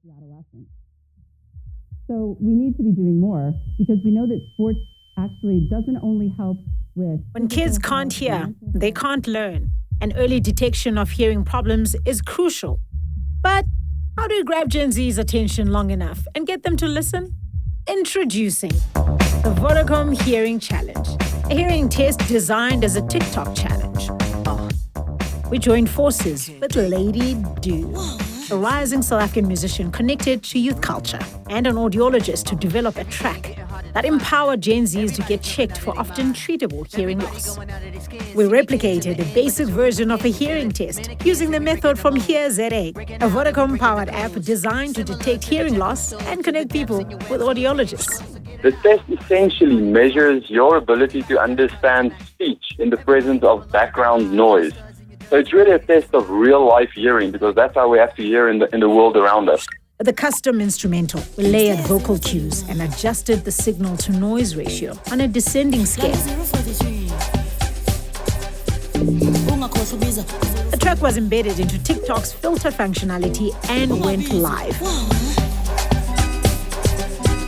through adolescence. So we need to be doing more because we know that sports actually doesn't only help with... When kids can't hear, they can't learn. And early detection of hearing problems is crucial. But how do you grab Gen Z's attention long enough and get them to listen? Introducing the Vodacom Hearing Challenge, a hearing test designed as a TikTok challenge. We joined forces with Lady Do, a rising South African musician connected to youth culture, and an audiologist to develop a track that empowered Gen Zs to get checked for often treatable hearing loss. We replicated a basic version of a hearing test using the method from HearZA, a Vodacom-powered app designed to detect hearing loss and connect people with audiologists. The test essentially measures your ability to understand speech in the presence of background noise. So it's really a test of real-life hearing because that's how we have to hear in the world around us. The custom instrumental layered vocal cues and adjusted the signal-to-noise ratio on a descending scale. The track was embedded into TikTok's filter functionality and went live.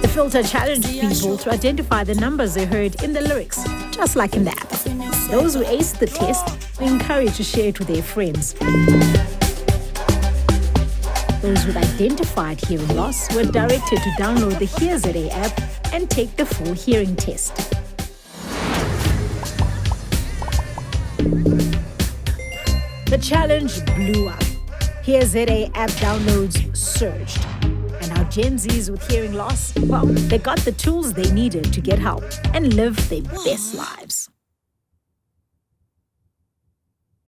The filter challenged people to identify the numbers they heard in the lyrics, just like in the app. Those who aced the test were encouraged to share it with their friends. Those with identified hearing loss were directed to download the HearZA app and take the full hearing test. The challenge blew up. HearZA app downloads surged. And our Gen Zs with hearing loss, well, they got the tools they needed to get help and live their best lives.